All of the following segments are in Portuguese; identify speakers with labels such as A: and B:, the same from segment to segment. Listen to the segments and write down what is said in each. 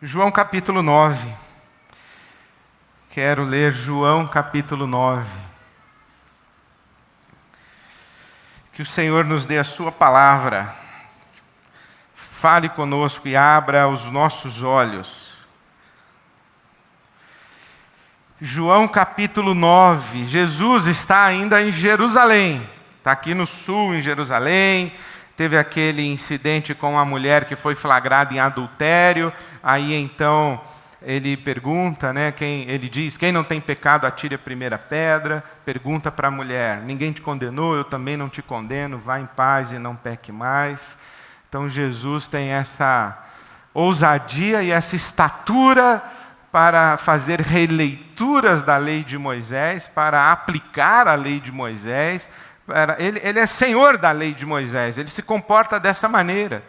A: João capítulo 9. Quero ler João capítulo 9. Que o Senhor nos dê a sua palavra. Fale conosco e abra os nossos olhos. João capítulo 9. Jesus está ainda em Jerusalém. Está aqui no sul, em Jerusalém. Teve aquele incidente com a mulher que foi flagrada em adultério. Aí então ele pergunta, ele diz, quem não tem pecado atire a primeira pedra. Pergunta para a mulher, ninguém te condenou, eu também não te condeno, vá em paz e não peque mais. Então Jesus tem essa ousadia e essa estatura para fazer releituras da lei de Moisés, para aplicar a lei de Moisés. Ele é senhor da lei de Moisés, ele se comporta dessa maneira.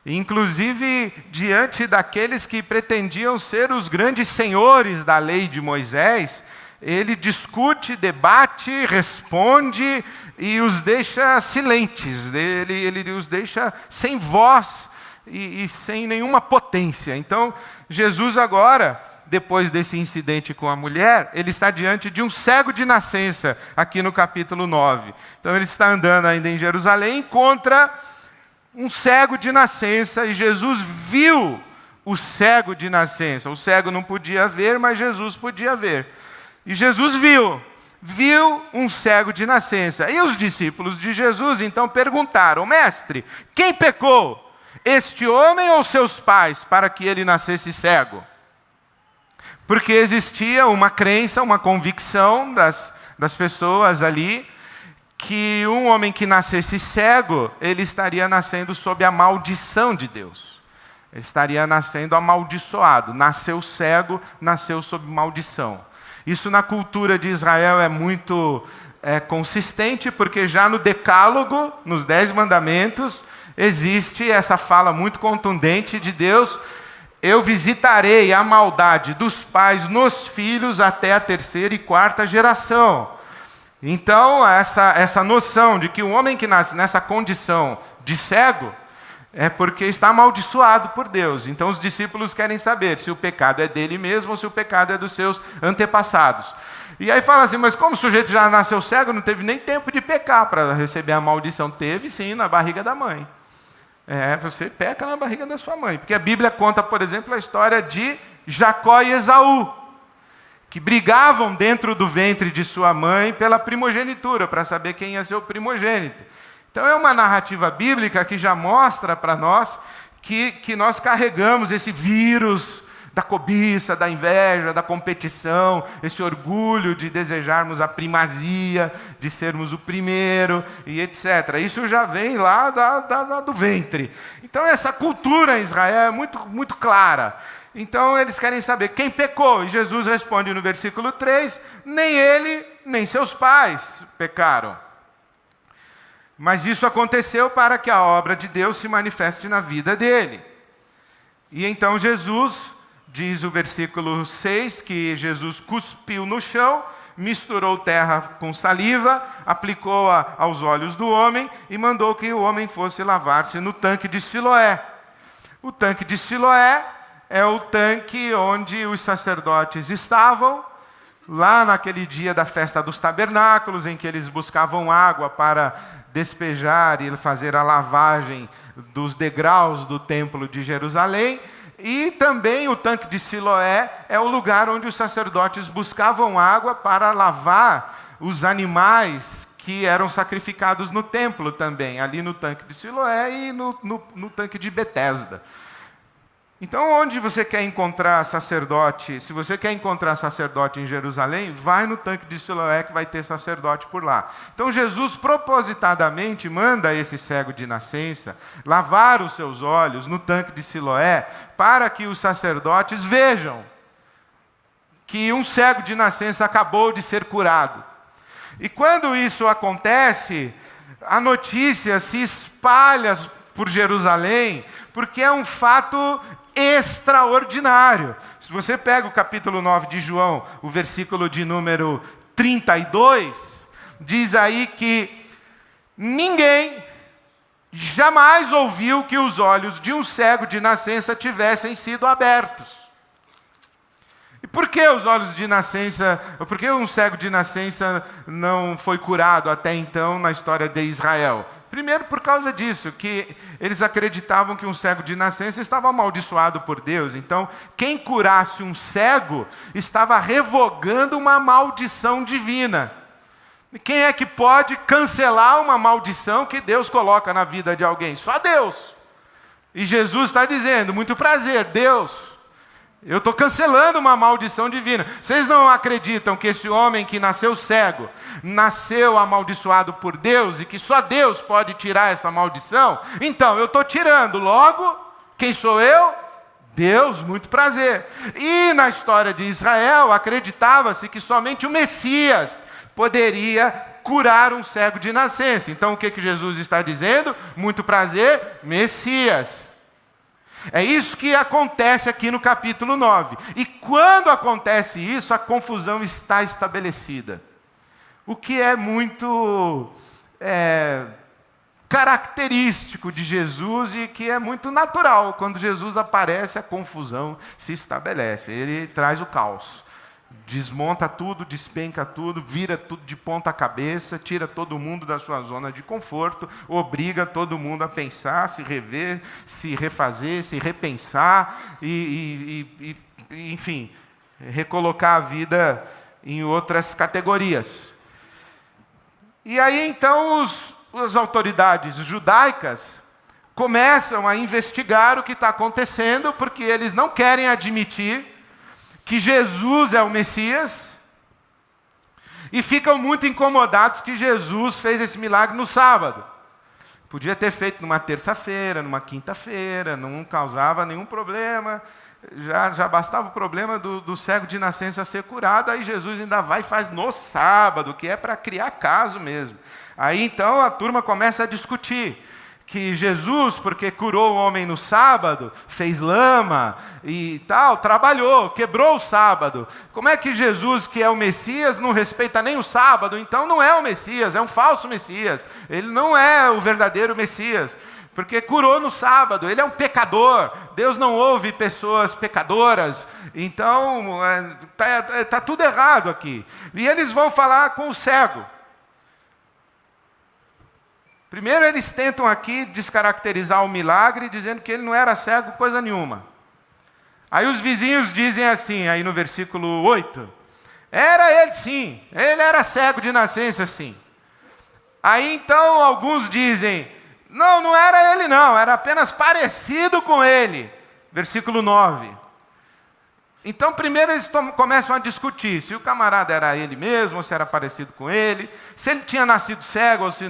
A: Inclusive, diante daqueles que pretendiam ser os grandes senhores da lei de Moisés, ele discute, debate, responde e os deixa silentes, ele os deixa sem voz e sem nenhuma potência. Então, Jesus agora, depois desse incidente com a mulher, ele está diante de um cego de nascença, aqui no capítulo 9. Então ele está andando ainda em Jerusalém, encontra um cego de nascença, e Jesus viu o cego de nascença. O cego não podia ver, mas Jesus podia ver. E Jesus viu um cego de nascença. E os discípulos de Jesus então perguntaram, mestre, quem pecou? Este homem ou seus pais, para que ele nascesse cego? Porque existia uma crença, uma convicção das pessoas ali, que um homem que nascesse cego, ele estaria nascendo sob a maldição de Deus. Ele estaria nascendo amaldiçoado. Nasceu cego, nasceu sob maldição. Isso na cultura de Israel é muito consistente, porque já no Decálogo, nos 10 mandamentos, existe essa fala muito contundente de Deus: eu visitarei a maldade dos pais nos filhos até a 3ª e 4ª geração. Então, essa noção de que um homem que nasce nessa condição de cego é porque está amaldiçoado por Deus. Então, os discípulos querem saber se o pecado é dele mesmo ou se o pecado é dos seus antepassados. E aí fala assim, mas como o sujeito já nasceu cego, não teve nem tempo de pecar para receber a maldição. Teve sim, na barriga da mãe. Você peca na barriga da sua mãe. Porque a Bíblia conta, por exemplo, a história de Jacó e Esaú, que brigavam dentro do ventre de sua mãe pela primogenitura, para saber quem ia ser o primogênito. Então é uma narrativa bíblica que já mostra para nós que nós carregamos esse vírus da cobiça, da inveja, da competição, esse orgulho de desejarmos a primazia, de sermos o primeiro e etc. Isso já vem lá do ventre. Então essa cultura em Israel é muito, muito clara. Então eles querem saber quem pecou. E Jesus responde no versículo 3, nem ele, nem seus pais pecaram. Mas isso aconteceu para que a obra de Deus se manifeste na vida dele. E então Jesus, diz o versículo 6, que Jesus cuspiu no chão, misturou terra com saliva, aplicou aos olhos do homem e mandou que o homem fosse lavar-se no tanque de Siloé. O tanque de Siloé é o tanque onde os sacerdotes estavam, lá naquele dia da festa dos tabernáculos, em que eles buscavam água para despejar e fazer a lavagem dos degraus do templo de Jerusalém. E também o tanque de Siloé é o lugar onde os sacerdotes buscavam água para lavar os animais que eram sacrificados no templo também, ali no tanque de Siloé e no tanque de Betesda. Então, onde você quer encontrar sacerdote, se você quer encontrar sacerdote em Jerusalém, vai no tanque de Siloé que vai ter sacerdote por lá. Então, Jesus propositadamente manda esse cego de nascença lavar os seus olhos no tanque de Siloé para que os sacerdotes vejam que um cego de nascença acabou de ser curado. E quando isso acontece, a notícia se espalha por Jerusalém, porque é um fato extraordinário. Se você pega o capítulo 9 de João, o versículo de número 32, diz aí que ninguém jamais ouviu que os olhos de um cego de nascença tivessem sido abertos. E por que os olhos de nascença, por que um cego de nascença não foi curado até então na história de Israel? Primeiro por causa disso, que eles acreditavam que um cego de nascença estava amaldiçoado por Deus. Então, quem curasse um cego estava revogando uma maldição divina. E quem é que pode cancelar uma maldição que Deus coloca na vida de alguém? Só Deus. E Jesus está dizendo, muito prazer, Deus, eu estou cancelando uma maldição divina. Vocês não acreditam que esse homem que nasceu cego, nasceu amaldiçoado por Deus e que só Deus pode tirar essa maldição? Então, eu estou tirando. Logo, quem sou eu? Deus, muito prazer. E na história de Israel, acreditava-se que somente o Messias poderia curar um cego de nascença. Então, o que Jesus está dizendo? Muito prazer, Messias. É isso que acontece aqui no capítulo 9. E quando acontece isso, a confusão está estabelecida. O que é muito característico de Jesus e que é muito natural. Quando Jesus aparece, a confusão se estabelece. Ele traz o caos. Desmonta tudo, despenca tudo, vira tudo de ponta cabeça, tira todo mundo da sua zona de conforto, obriga todo mundo a pensar, se rever, se refazer, se repensar enfim, recolocar a vida em outras categorias. E aí então as autoridades judaicas começam a investigar o que está acontecendo, porque eles não querem admitir que Jesus é o Messias, e ficam muito incomodados que Jesus fez esse milagre no sábado. Podia ter feito numa terça-feira, numa quinta-feira, não causava nenhum problema, já bastava o problema do cego de nascença ser curado, aí Jesus ainda vai e faz no sábado, que é para criar caso mesmo. Aí então a turma começa a discutir que Jesus, porque curou o homem no sábado, fez lama e tal, trabalhou, quebrou o sábado. Como é que Jesus, que é o Messias, não respeita nem o sábado? Então não é o Messias, é um falso Messias. Ele não é o verdadeiro Messias, porque curou no sábado, ele é um pecador. Deus não ouve pessoas pecadoras. Então, tá tudo errado aqui. E eles vão falar com o cego. Primeiro eles tentam aqui descaracterizar o milagre, dizendo que ele não era cego coisa nenhuma. Aí os vizinhos dizem assim, aí no versículo 8, era ele sim, ele era cego de nascença sim. Aí então alguns dizem, não era ele não, era apenas parecido com ele. Versículo 9. Então primeiro eles começam a discutir se o camarada era ele mesmo, ou se era parecido com ele, se ele tinha nascido cego, ou se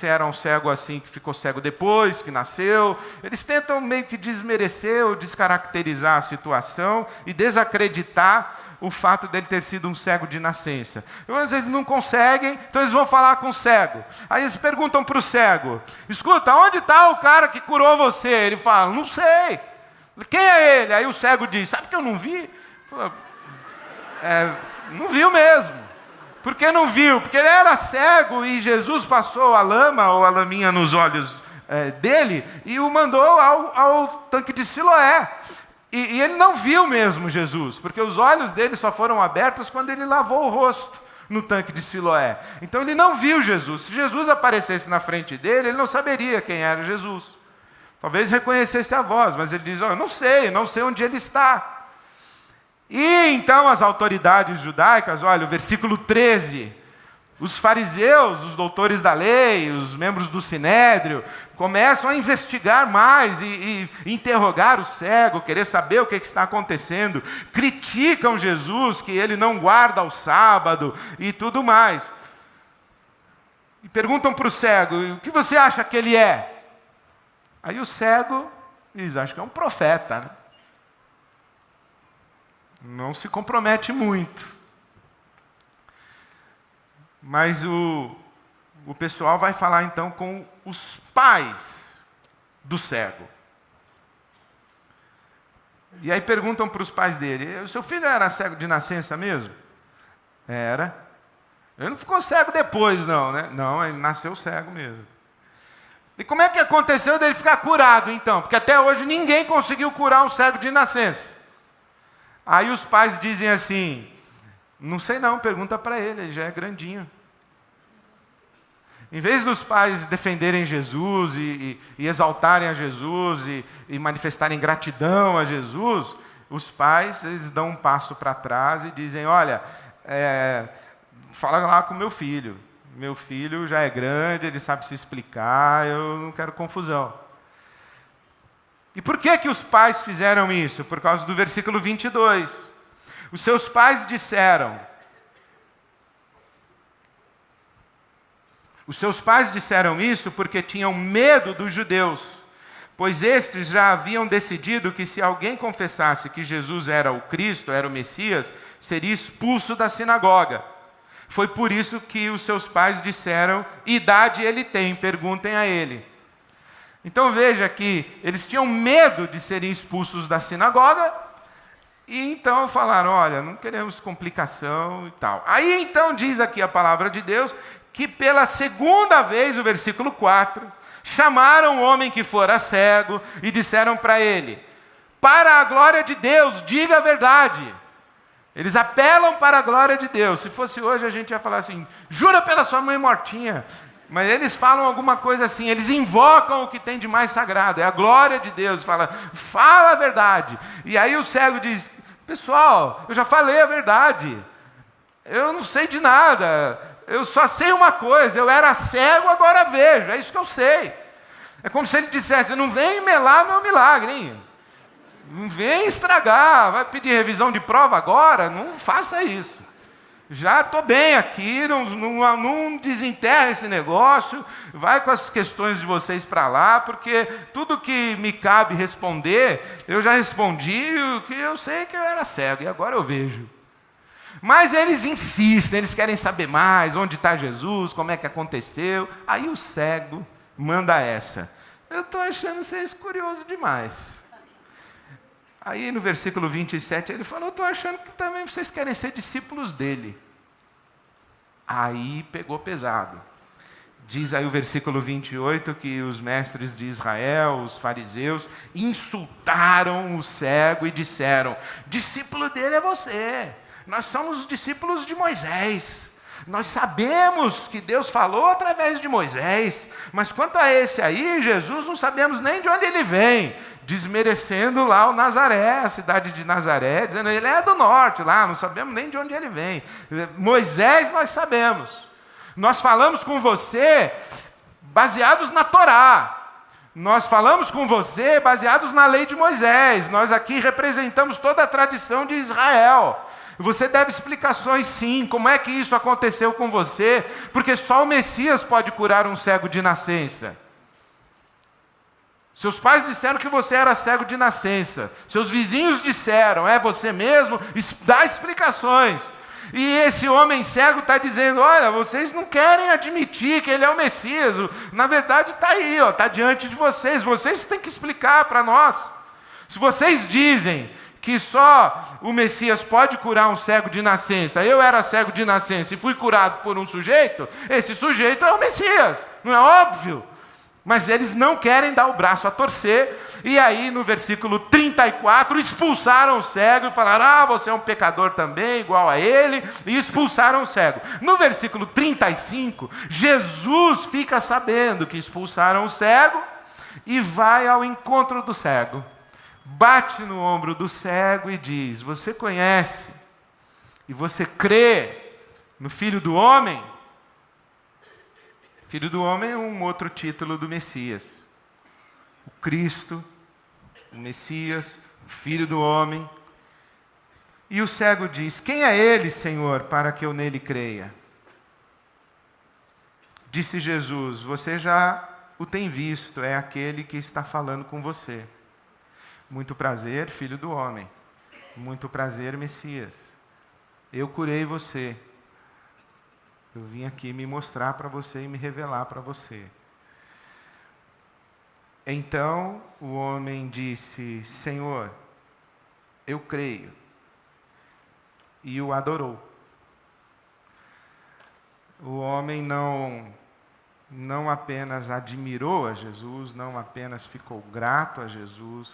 A: era um cego assim que ficou cego depois que nasceu. Eles tentam meio que desmerecer ou descaracterizar a situação e desacreditar o fato dele ter sido um cego de nascença. Mas eles não conseguem, então eles vão falar com o cego. Aí eles perguntam para o cego, escuta, onde está o cara que curou você? Ele fala, não sei. Quem é ele? Aí o cego diz, sabe que eu não vi? Não viu mesmo. Por que não viu? Porque ele era cego e Jesus passou a lama ou a laminha nos olhos dele e o mandou ao tanque de Siloé. E ele não viu mesmo Jesus, porque os olhos dele só foram abertos quando ele lavou o rosto no tanque de Siloé. Então ele não viu Jesus. Se Jesus aparecesse na frente dele, ele não saberia quem era Jesus. Talvez reconhecesse a voz, mas ele diz, eu não sei onde ele está. E então as autoridades judaicas, olha, o versículo 13, os fariseus, os doutores da lei, os membros do Sinédrio, começam a investigar mais e interrogar o cego, querer saber o que está acontecendo, criticam Jesus, que ele não guarda o sábado e tudo mais. E perguntam para o cego, o que você acha que ele é? Aí o cego diz, acho que é um profeta, né? Não se compromete muito. Mas o pessoal vai falar então com os pais do cego. E aí perguntam para os pais dele, o seu filho era cego de nascença mesmo? Era. Ele não ficou cego depois não, né? Não, ele nasceu cego mesmo. E como é que aconteceu dele ficar curado, então? Porque até hoje ninguém conseguiu curar um cego de nascença. Aí os pais dizem assim, não sei não, pergunta para ele já é grandinho. Em vez dos pais defenderem Jesus e exaltarem a Jesus e manifestarem gratidão a Jesus, os pais eles dão um passo para trás e dizem, olha, fala lá com meu filho. Meu filho já é grande, ele sabe se explicar, eu não quero confusão. E por que os pais fizeram isso? Por causa do versículo 22. Os seus pais disseram isso porque tinham medo dos judeus, pois estes já haviam decidido que se alguém confessasse que Jesus era o Cristo, era o Messias, seria expulso da sinagoga. Foi por isso que os seus pais disseram, idade ele tem, perguntem a ele. Então veja que eles tinham medo de serem expulsos da sinagoga, e então falaram, olha, não queremos complicação e tal. Aí então diz aqui a palavra de Deus, que pela segunda vez, o versículo 4, chamaram o homem que fora cego e disseram para ele, para a glória de Deus, diga a verdade. Eles apelam para a glória de Deus. Se fosse hoje a gente ia falar assim, jura pela sua mãe mortinha. Mas eles falam alguma coisa assim, eles invocam o que tem de mais sagrado, é a glória de Deus. Fala a verdade. E aí o cego diz, pessoal, eu já falei a verdade. Eu não sei de nada. Eu só sei uma coisa, eu era cego, agora vejo. É isso que eu sei. É como se ele dissesse, não vem melar meu milagre, hein? Não vem estragar, vai pedir revisão de prova agora? Não faça isso. Já estou bem aqui, não desenterra esse negócio, vai com as questões de vocês para lá, porque tudo que me cabe responder, eu já respondi, o que eu sei que eu era cego, e agora eu vejo. Mas eles insistem, eles querem saber mais, onde está Jesus, como é que aconteceu. Aí o cego manda essa. Eu estou achando vocês curiosos demais. Aí no versículo 27 ele falou, eu estou achando que também vocês querem ser discípulos dele. Aí pegou pesado. Diz aí o versículo 28 que os mestres de Israel, os fariseus, insultaram o cego e disseram, discípulo dele é você, nós somos discípulos de Moisés. Nós sabemos que Deus falou através de Moisés, mas quanto a esse aí, Jesus, não sabemos nem de onde ele vem, desmerecendo lá o Nazaré, a cidade de Nazaré, dizendo ele é do norte lá, não sabemos nem de onde ele vem. Moisés nós sabemos. Nós falamos com você baseados na Torá. Nós falamos com você baseados na lei de Moisés. Nós aqui representamos toda a tradição de Israel. Você deve explicações sim, como é que isso aconteceu com você, porque só o Messias pode curar um cego de nascença. Seus pais disseram que você era cego de nascença, seus vizinhos disseram, é você mesmo? Dá explicações. E esse homem cego está dizendo, olha, vocês não querem admitir que ele é o Messias, na verdade está aí, está diante de vocês têm que explicar para nós. Se vocês dizem que só o Messias pode curar um cego de nascença, eu era cego de nascença e fui curado por um sujeito, esse sujeito é o Messias, não é óbvio? Mas eles não querem dar o braço a torcer, e aí no versículo 34, expulsaram o cego e falaram, você é um pecador também, igual a ele, e expulsaram o cego. No versículo 35, Jesus fica sabendo que expulsaram o cego, e vai ao encontro do cego. Bate no ombro do cego e diz, você conhece e você crê no Filho do Homem? Filho do Homem é um outro título do Messias. O Cristo, o Messias, o Filho do Homem. E o cego diz, quem é ele, Senhor, para que eu nele creia? Disse Jesus, você já o tem visto, é aquele que está falando com você. Muito prazer, Filho do Homem. Muito prazer, Messias. Eu curei você. Eu vim aqui me mostrar para você e me revelar para você. Então o homem disse, Senhor, eu creio. E o adorou. O homem não apenas admirou a Jesus, não apenas ficou grato a Jesus,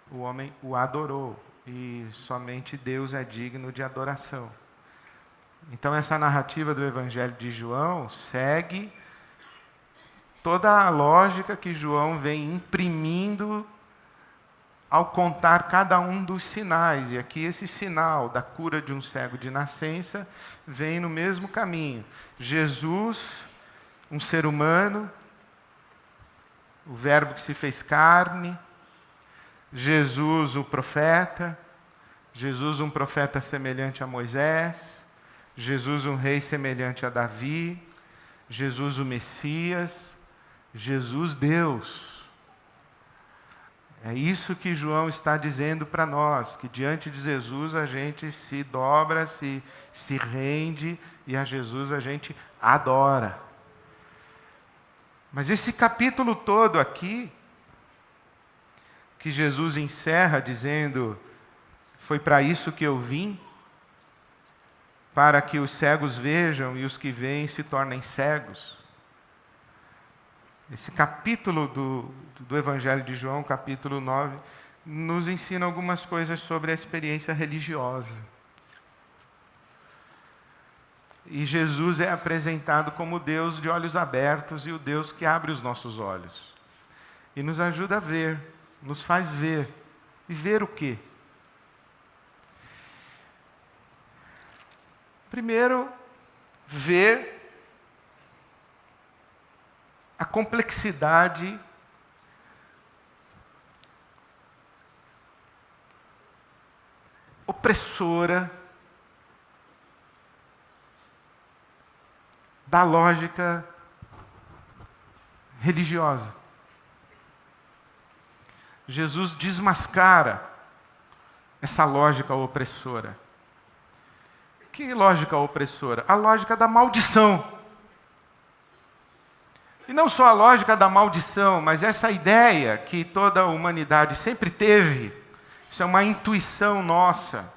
A: o homem o adorou. E somente Deus é digno de adoração. Então essa narrativa do Evangelho de João segue toda a lógica que João vem imprimindo ao contar cada um dos sinais. E aqui esse sinal da cura de um cego de nascença vem no mesmo caminho. Jesus, um ser humano, o Verbo que se fez carne, Jesus, o profeta, Jesus, um profeta semelhante a Moisés, Jesus, um rei semelhante a Davi, Jesus, o Messias, Jesus, Deus. É isso que João está dizendo para nós, que diante de Jesus a gente se dobra, se rende, e a Jesus a gente adora. Mas esse capítulo todo aqui, que Jesus encerra dizendo: foi para isso que eu vim, para que os cegos vejam e os que veem se tornem cegos. Esse capítulo do Evangelho de João, capítulo 9, nos ensina algumas coisas sobre a experiência religiosa. E Jesus é apresentado como Deus de olhos abertos e o Deus que abre os nossos olhos. E nos ajuda a ver, nos faz ver. E ver o quê? Primeiro, ver a complexidade opressora da lógica religiosa. Jesus desmascara essa lógica opressora. Que lógica opressora? A lógica da maldição. E não só a lógica da maldição, mas essa ideia que toda a humanidade sempre teve. Isso é uma intuição nossa.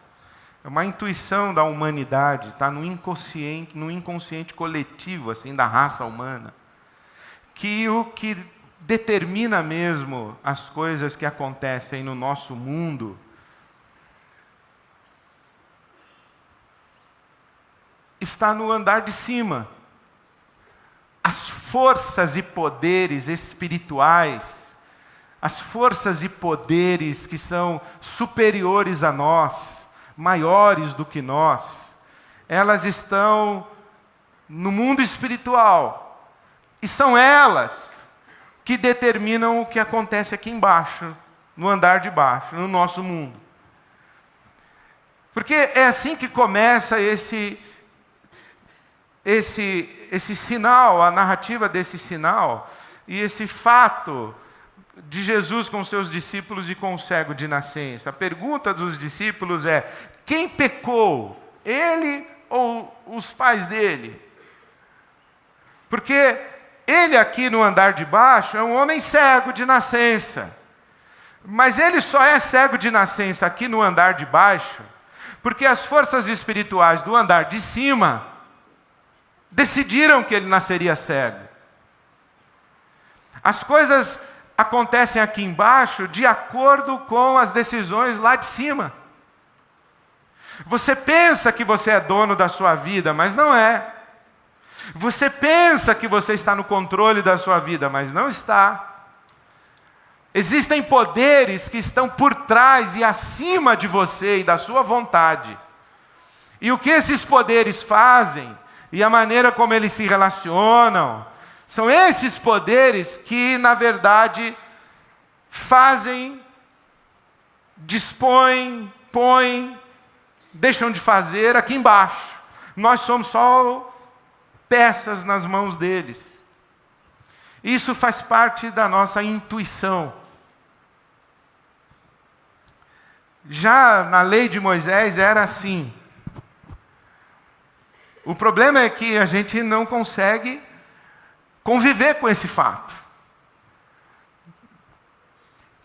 A: É uma intuição da humanidade, está no inconsciente coletivo assim, da raça humana. Que o que determina mesmo as coisas que acontecem no nosso mundo está no andar de cima. As forças e poderes espirituais, as forças e poderes que são superiores a nós, maiores do que nós, elas estão no mundo espiritual. E são elas que determinam o que acontece aqui embaixo, no andar de baixo, no nosso mundo. Porque é assim que começa esse sinal, a narrativa desse sinal, e esse fato de Jesus com seus discípulos e com o cego de nascença. A pergunta dos discípulos é: quem pecou? Ele ou os pais dele? Porque ele aqui no andar de baixo é um homem cego de nascença. Mas ele só é cego de nascença aqui no andar de baixo, porque as forças espirituais do andar de cima decidiram que ele nasceria cego. As coisas acontecem aqui embaixo de acordo com as decisões lá de cima. Você pensa que você é dono da sua vida, mas não é. Você pensa que você está no controle da sua vida, mas não está. Existem poderes que estão por trás e acima de você e da sua vontade. E o que esses poderes fazem, e a maneira como eles se relacionam, são esses poderes que, na verdade, fazem, dispõem, põem, deixam de fazer aqui embaixo. Nós somos só peças nas mãos deles. Isso faz parte da nossa intuição. Já na lei de Moisés era assim. O problema é que a gente não consegue conviver com esse fato.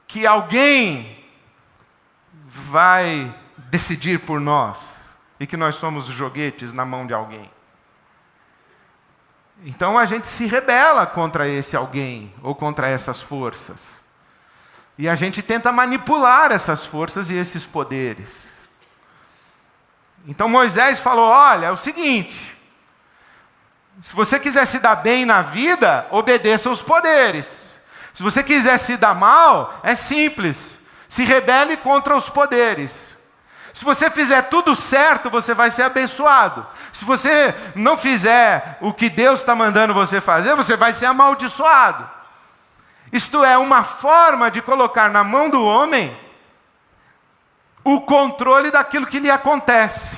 A: Que alguém vai decidir por nós e que nós somos joguetes na mão de alguém. Então a gente se rebela contra esse alguém ou contra essas forças. E a gente tenta manipular essas forças e esses poderes. Então Moisés falou: olha, é o seguinte, se você quiser se dar bem na vida, obedeça aos poderes. Se você quiser se dar mal, é simples, se rebele contra os poderes. Se você fizer tudo certo, você vai ser abençoado. Se você não fizer o que Deus está mandando você fazer, você vai ser amaldiçoado. Isto é uma forma de colocar na mão do homem o controle daquilo que lhe acontece.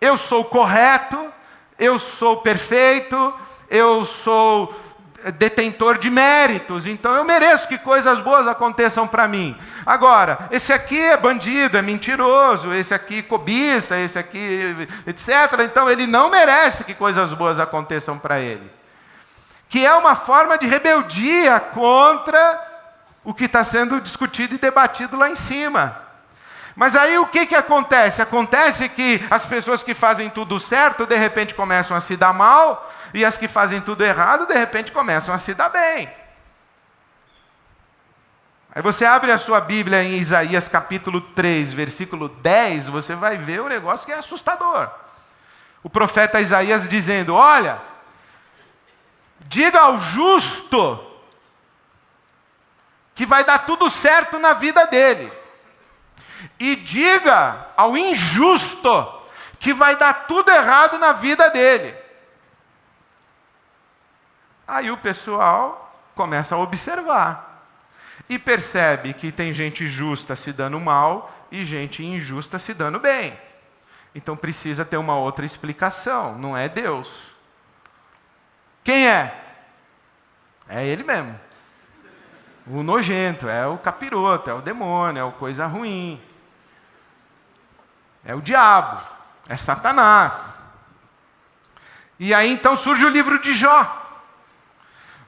A: Eu sou correto, eu sou perfeito, eu sou detentor de méritos, então eu mereço que coisas boas aconteçam para mim. Agora, esse aqui é bandido, é mentiroso, esse aqui cobiça, esse aqui, etc. Então ele não merece que coisas boas aconteçam para ele. Que é uma forma de rebeldia contra o que está sendo discutido e debatido lá em cima. Mas aí o que acontece? Acontece que as pessoas que fazem tudo certo, de repente começam a se dar mal, e as que fazem tudo errado, de repente começam a se dar bem. Aí você abre a sua Bíblia em Isaías capítulo 3, versículo 10, você vai ver um negócio que é assustador. O profeta Isaías dizendo: olha, diga ao justo que vai dar tudo certo na vida dele. E diga ao injusto que vai dar tudo errado na vida dele. Aí o pessoal começa a observar e percebe que tem gente justa se dando mal e gente injusta se dando bem. Então precisa ter uma outra explicação, não é Deus. Quem é? É ele mesmo. O nojento, é o capiroto, é o demônio, é o coisa ruim. É o diabo, é Satanás. E aí então surge o livro de Jó.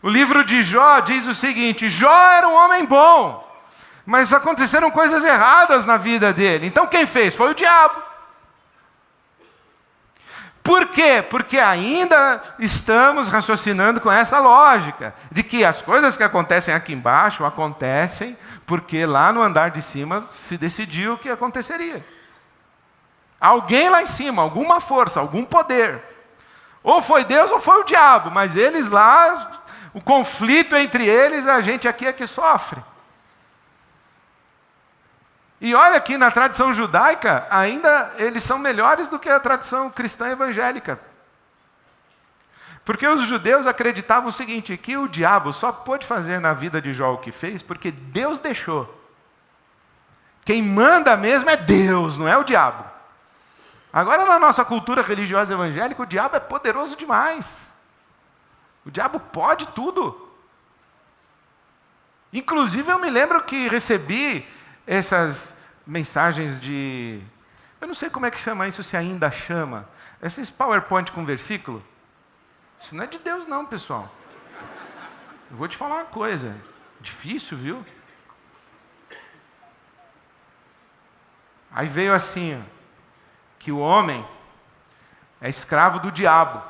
A: O livro de Jó diz o seguinte: Jó era um homem bom, mas aconteceram coisas erradas na vida dele. Então quem fez? Foi o diabo. Por quê? Porque ainda estamos raciocinando com essa lógica, de que as coisas que acontecem aqui embaixo acontecem porque lá no andar de cima se decidiu o que aconteceria. Alguém lá em cima, alguma força, algum poder. Ou foi Deus ou foi o diabo, mas eles lá, o conflito entre eles, a gente aqui é que sofre. E olha que na tradição judaica, ainda eles são melhores do que a tradição cristã evangélica. Porque os judeus acreditavam o seguinte, que o diabo só pôde fazer na vida de Jó o que fez porque Deus deixou. Quem manda mesmo é Deus, não é o diabo. Agora, na nossa cultura religiosa evangélica, o diabo é poderoso demais. O diabo pode tudo. Inclusive, eu me lembro que recebi essas mensagens de... Eu não sei como é que chama isso, se ainda chama. Esses PowerPoint com versículo. Isso não é de Deus não, pessoal. Eu vou te falar uma coisa. Difícil, viu? Aí veio assim, ó, que o homem é escravo do diabo.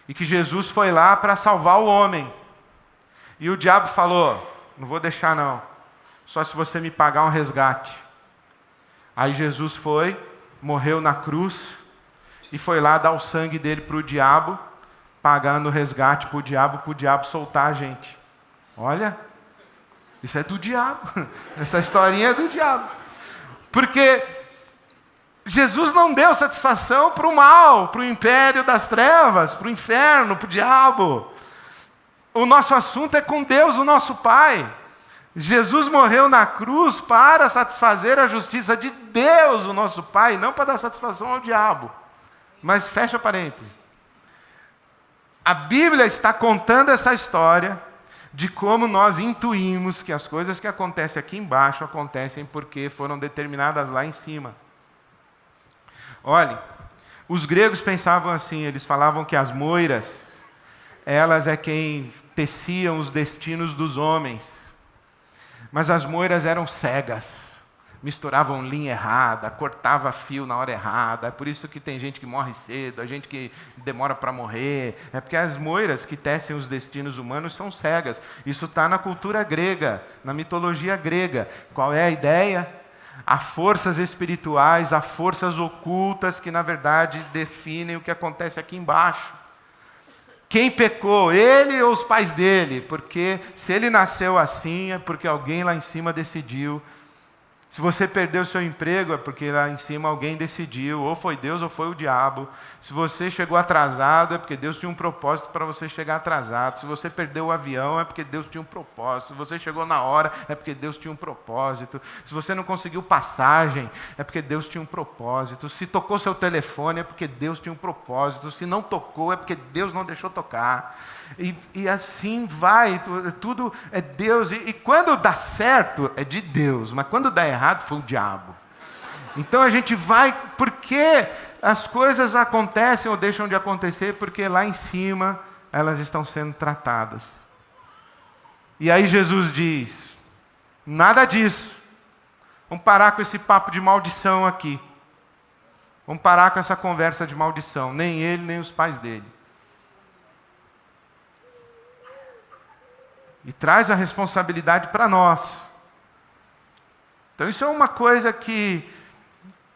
A: E que Jesus foi lá para salvar o homem. E o diabo falou: não vou deixar não, só se você me pagar um resgate. Aí Jesus foi, morreu na cruz, e foi lá dar o sangue dele para o diabo, pagando o resgate para o diabo soltar a gente. Olha, isso é do diabo. Essa historinha é do diabo. Porque Jesus não deu satisfação para o mal, para o império das trevas, para o inferno, para o diabo. O nosso assunto é com Deus, o nosso Pai. Jesus morreu na cruz para satisfazer a justiça de Deus, o nosso Pai, não para dar satisfação ao diabo. Mas fecha parênteses. A Bíblia está contando essa história de como nós intuímos que as coisas que acontecem aqui embaixo acontecem porque foram determinadas lá em cima. Olhe, os gregos pensavam assim, eles falavam que as moiras, elas é quem teciam os destinos dos homens. Mas as moiras eram cegas. misturavam linha errada, cortava fio na hora errada. É por isso que tem gente que morre cedo, a gente que demora para morrer. É porque as moiras que tecem os destinos humanos são cegas. Isso está na cultura grega, na mitologia grega. Qual é a ideia? Há forças espirituais, há forças ocultas que, na verdade, definem o que acontece aqui embaixo. Quem pecou? Ele ou os pais dele? Porque se ele nasceu assim, é porque alguém lá em cima decidiu. Se você perdeu seu emprego, é porque lá em cima alguém decidiu, ou foi Deus ou foi o diabo. Se você chegou atrasado, é porque Deus tinha um propósito para você chegar atrasado. Se você perdeu o avião, é porque Deus tinha um propósito. Se você chegou na hora, é porque Deus tinha um propósito. Se você não conseguiu passagem, é porque Deus tinha um propósito. Se tocou seu telefone, é porque Deus tinha um propósito. Se não tocou, é porque Deus não deixou tocar. E assim vai, tudo é Deus. E quando dá certo, é de Deus. Mas quando dá errado, foi o diabo. Então a gente vai, porque as coisas acontecem ou deixam de acontecer, porque lá em cima elas estão sendo tratadas. E aí Jesus diz, nada disso. Vamos parar com esse papo de maldição aqui. Vamos parar com essa conversa de maldição. Nem ele, nem os pais dele. E traz a responsabilidade para nós. Então isso é uma coisa que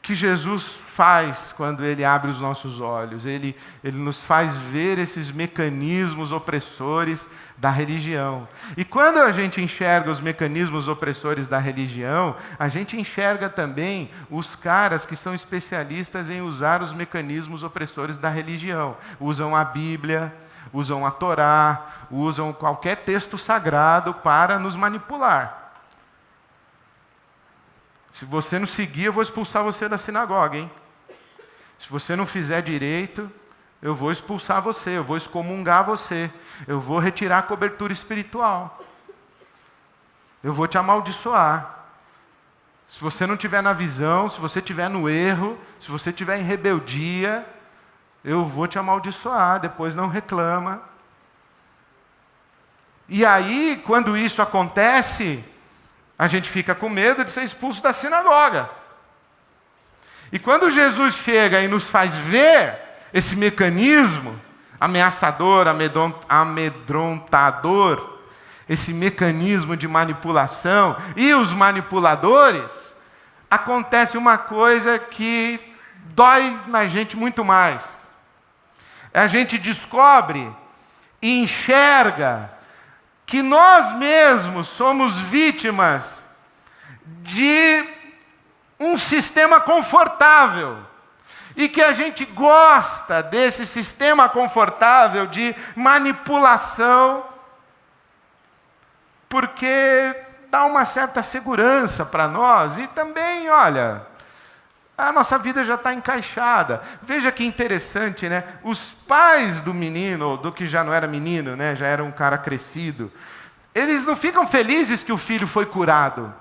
A: Jesus faz quando Ele abre os nossos olhos. Ele nos faz ver esses mecanismos opressores da religião. E quando a gente enxerga os mecanismos opressores da religião, a gente enxerga também os caras que são especialistas em usar os mecanismos opressores da religião. Usam a Bíblia, usam a Torá, usam qualquer texto sagrado para nos manipular. Se você não seguir, eu vou expulsar você da sinagoga, hein? Se você não fizer direito, eu vou expulsar você, eu vou excomungar você, eu vou retirar a cobertura espiritual. Eu vou te amaldiçoar. Se você não estiver na visão, se você estiver no erro, se você estiver em rebeldia, eu vou te amaldiçoar, depois não reclama. E aí, quando isso acontece, a gente fica com medo de ser expulso da sinagoga. E quando Jesus chega e nos faz ver esse mecanismo ameaçador, amedrontador, esse mecanismo de manipulação e os manipuladores, acontece uma coisa que dói na gente muito mais. A gente descobre e enxerga que nós mesmos somos vítimas de um sistema confortável. E que a gente gosta desse sistema confortável de manipulação, porque dá uma certa segurança para nós. E também, olha, a nossa vida já está encaixada. Veja que interessante, né? Os pais do menino, ou do que já não era menino, né? Já era um cara crescido, eles não ficam felizes que o filho foi curado.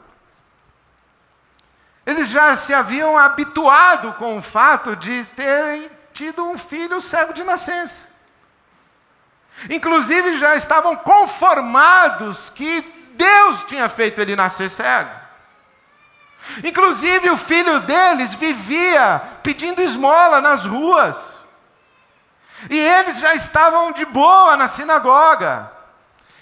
A: Eles já se haviam habituado com o fato de terem tido um filho cego de nascença. Inclusive já estavam conformados que Deus tinha feito ele nascer cego. Inclusive o filho deles vivia pedindo esmola nas ruas. E eles já estavam de boa na sinagoga.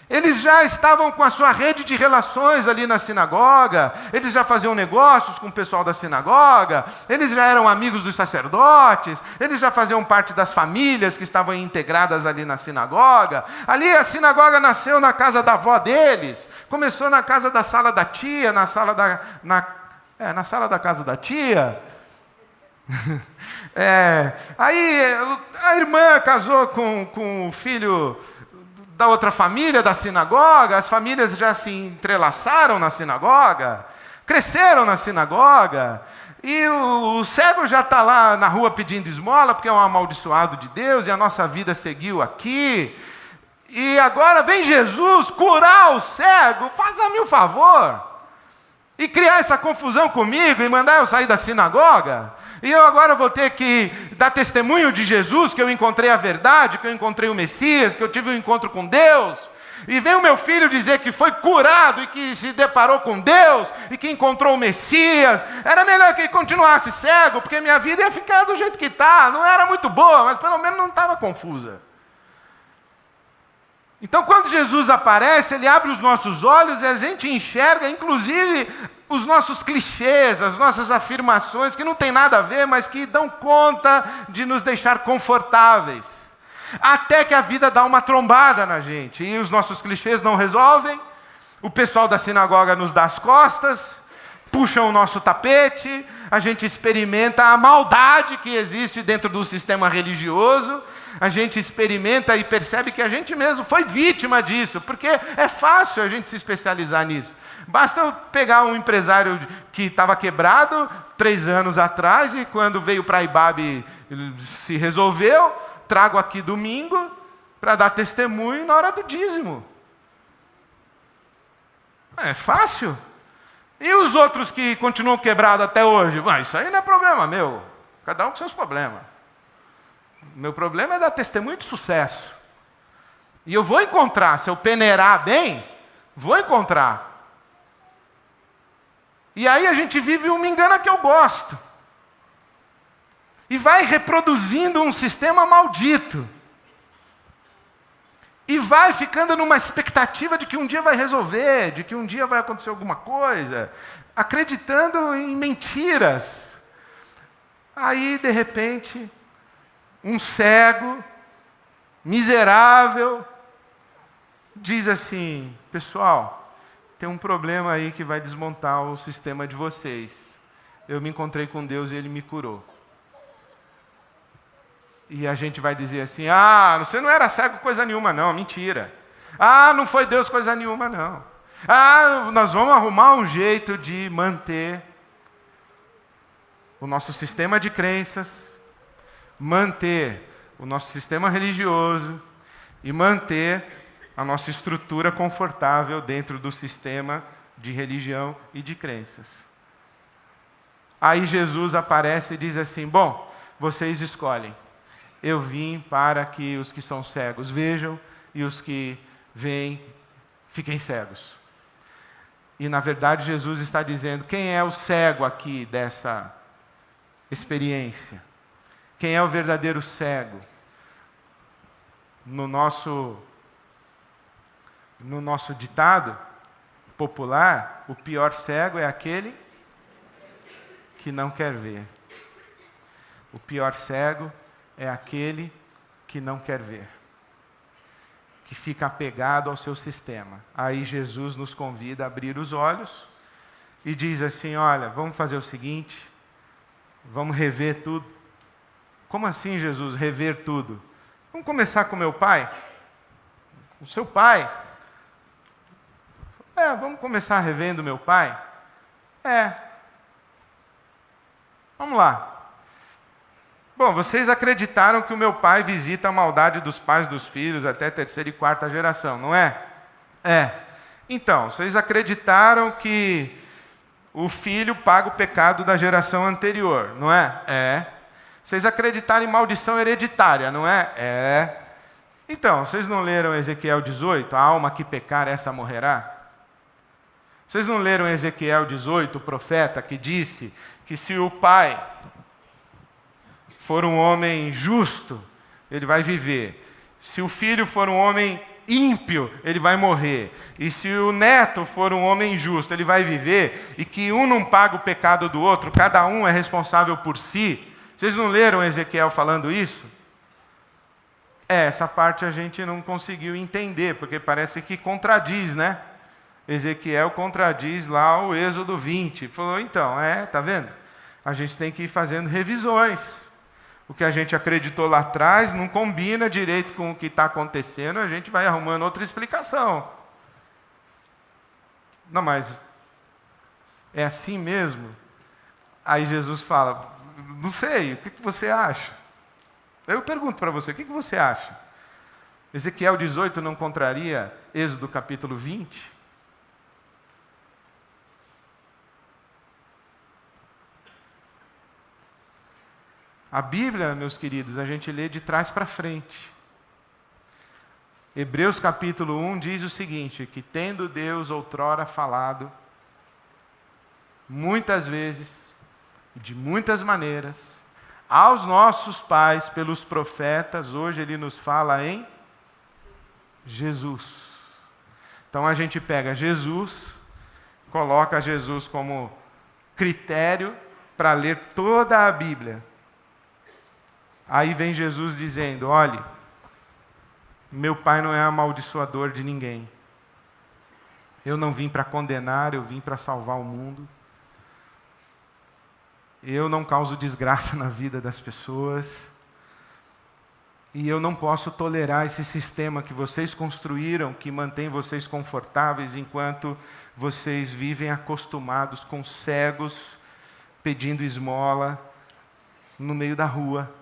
A: Eles já estavam com a sua rede de relações ali na sinagoga, eles já faziam negócios com o pessoal da sinagoga, eles já eram amigos dos sacerdotes, eles já faziam parte das famílias que estavam integradas ali na sinagoga. Ali a sinagoga nasceu na casa da avó deles, começou na casa da sala da tia, na sala da casa da tia. Aí a irmã casou com o filho da outra família da sinagoga, as famílias já se entrelaçaram na sinagoga, cresceram na sinagoga, e o cego já está lá na rua pedindo esmola, porque é um amaldiçoado de Deus, e a nossa vida seguiu aqui, e agora vem Jesus curar o cego, faça-me um favor, e criar essa confusão comigo, e mandar eu sair da sinagoga. E eu agora vou ter que dar testemunho de Jesus, que eu encontrei a verdade, que eu encontrei o Messias, que eu tive um encontro com Deus. E vem o meu filho dizer que foi curado e que se deparou com Deus e que encontrou o Messias. Era melhor que ele continuasse cego, porque minha vida ia ficar do jeito que está. Não era muito boa, mas pelo menos não estava confusa. Então, quando Jesus aparece, ele abre os nossos olhos e a gente enxerga, inclusive, os nossos clichês, as nossas afirmações, que não tem nada a ver, mas que dão conta de nos deixar confortáveis. Até que a vida dá uma trombada na gente, e os nossos clichês não resolvem, o pessoal da sinagoga nos dá as costas, puxam o nosso tapete, a gente experimenta a maldade que existe dentro do sistema religioso, a gente experimenta e percebe que a gente mesmo foi vítima disso, porque é fácil a gente se especializar nisso. Basta eu pegar um empresário que estava quebrado 3 anos atrás e quando veio para a Ibabe se resolveu, trago aqui domingo para dar testemunho na hora do dízimo. É fácil. E os outros que continuam quebrados até hoje? Isso aí não é problema meu. Cada um com seus problemas. Meu problema é dar testemunho de sucesso. E eu vou encontrar, se eu peneirar bem, vou encontrar. E aí a gente vive me engana que eu gosto. E vai reproduzindo um sistema maldito. E vai ficando numa expectativa de que um dia vai resolver, de que um dia vai acontecer alguma coisa, acreditando em mentiras. Aí, de repente, um cego, miserável, diz assim: pessoal, tem um problema aí que vai desmontar o sistema de vocês. Eu me encontrei com Deus e Ele me curou. E a gente vai dizer assim: você não era cego coisa nenhuma não, mentira. Não foi Deus coisa nenhuma não. Nós vamos arrumar um jeito de manter o nosso sistema de crenças, manter o nosso sistema religioso e manter a nossa estrutura confortável dentro do sistema de religião e de crenças. Aí Jesus aparece e diz assim: bom, vocês escolhem. Eu vim para que os que são cegos vejam e os que veem fiquem cegos. E na verdade Jesus está dizendo: quem é o cego aqui dessa experiência? Quem é o verdadeiro cego? No nosso ditado popular, o pior cego é aquele que não quer ver. O pior cego é aquele que não quer ver, que fica apegado ao seu sistema. Aí Jesus nos convida a abrir os olhos e diz assim: olha, vamos fazer o seguinte, vamos rever tudo. Como assim, Jesus, rever tudo? Vamos começar com meu pai? O seu pai? Vamos começar revendo meu pai? Vamos lá. Bom, vocês acreditaram que o meu pai visita a maldade dos pais dos filhos até 3ª e 4ª geração, não é? Então, vocês acreditaram que o filho paga o pecado da geração anterior, não é? Vocês acreditaram em maldição hereditária, não é? Então, vocês não leram Ezequiel 18? A alma que pecar, essa morrerá? Vocês não leram Ezequiel 18, o profeta, que disse que se o pai for um homem justo, ele vai viver. Se o filho for um homem ímpio, ele vai morrer. E se o neto for um homem justo, ele vai viver, e que um não paga o pecado do outro, cada um é responsável por si. Vocês não leram Ezequiel falando isso? Essa parte a gente não conseguiu entender, porque parece que contradiz, né? Ezequiel contradiz lá o Êxodo 20. Falou, então, tá vendo? A gente tem que ir fazendo revisões. O que a gente acreditou lá atrás não combina direito com o que está acontecendo, a gente vai arrumando outra explicação. Não, mas é assim mesmo? Aí Jesus fala, não sei, o que você acha? Eu pergunto para você, o que você acha? Ezequiel 18 não contraria Êxodo capítulo 20? A Bíblia, meus queridos, a gente lê de trás para frente. Hebreus capítulo 1 diz o seguinte, que tendo Deus outrora falado, muitas vezes, de muitas maneiras, aos nossos pais pelos profetas, hoje Ele nos fala em Jesus. Então a gente pega Jesus, coloca Jesus como critério para ler toda a Bíblia. Aí vem Jesus dizendo, olhe, meu Pai não é amaldiçoador de ninguém. Eu não vim para condenar, eu vim para salvar o mundo. Eu não causo desgraça na vida das pessoas. E eu não posso tolerar esse sistema que vocês construíram, que mantém vocês confortáveis, enquanto vocês vivem acostumados com cegos pedindo esmola no meio da rua.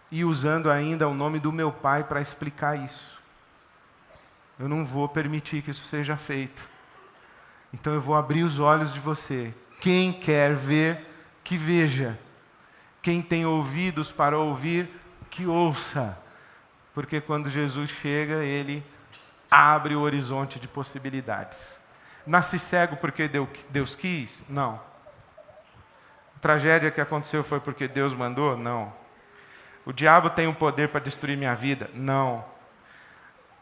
A: E usando ainda o nome do meu Pai para explicar isso. Eu não vou permitir que isso seja feito. Então eu vou abrir os olhos de você. Quem quer ver, que veja. Quem tem ouvidos para ouvir, que ouça. Porque quando Jesus chega, Ele abre o horizonte de possibilidades. Nasci cego porque Deus quis? Não. A tragédia que aconteceu foi porque Deus mandou? Não. O diabo tem o poder para destruir minha vida? Não.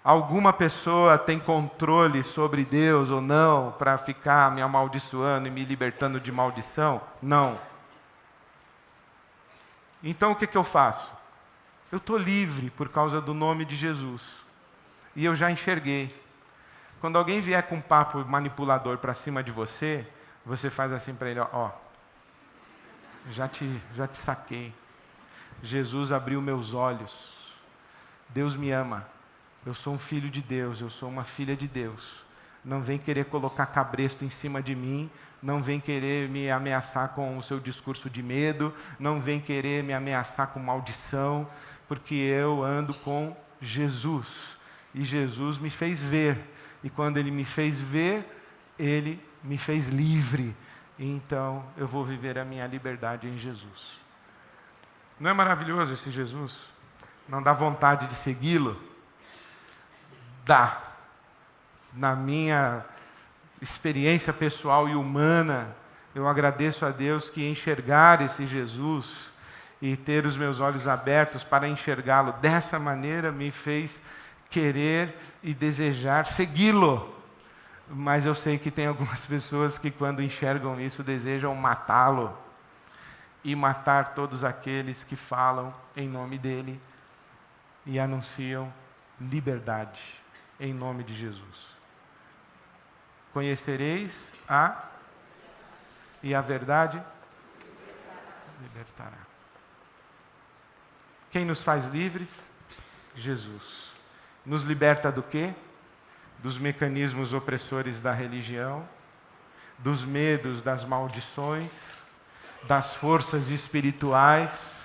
A: Alguma pessoa tem controle sobre Deus ou não para ficar me amaldiçoando e me libertando de maldição? Não. Então o que eu faço? Eu estou livre por causa do nome de Jesus. E eu já enxerguei. Quando alguém vier com um papo manipulador para cima de você, você faz assim para ele, ó, já te saquei. Jesus abriu meus olhos. Deus me ama. Eu sou um filho de Deus, eu sou uma filha de Deus. Não vem querer colocar cabresto em cima de mim, não vem querer me ameaçar com o seu discurso de medo, não vem querer me ameaçar com maldição, porque eu ando com Jesus. E Jesus me fez ver. E quando Ele me fez ver, Ele me fez livre. Então eu vou viver a minha liberdade em Jesus. Não é maravilhoso esse Jesus? Não dá vontade de segui-lo? Dá. Na minha experiência pessoal e humana, eu agradeço a Deus que enxergar esse Jesus e ter os meus olhos abertos para enxergá-lo dessa maneira me fez querer e desejar segui-lo. Mas eu sei que tem algumas pessoas que quando enxergam isso desejam matá-lo e matar todos aqueles que falam em nome dele e anunciam liberdade em nome de Jesus. Conhecereis e a verdade libertará. Quem nos faz livres? Jesus. Nos liberta do quê? Dos mecanismos opressores da religião, dos medos, das maldições, das forças espirituais,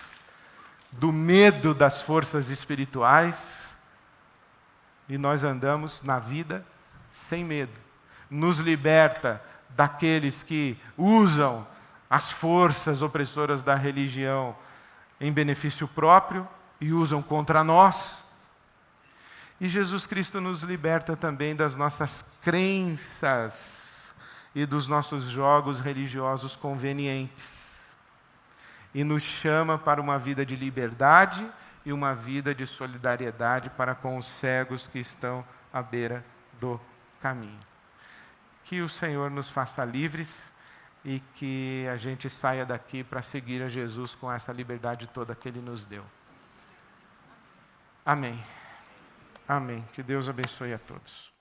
A: do medo das forças espirituais, e nós andamos na vida sem medo. Nos liberta daqueles que usam as forças opressoras da religião em benefício próprio e usam contra nós. E Jesus Cristo nos liberta também das nossas crenças e dos nossos jogos religiosos convenientes. E nos chama para uma vida de liberdade e uma vida de solidariedade para com os cegos que estão à beira do caminho. Que o Senhor nos faça livres e que a gente saia daqui para seguir a Jesus com essa liberdade toda que Ele nos deu. Amém. Amém. Que Deus abençoe a todos.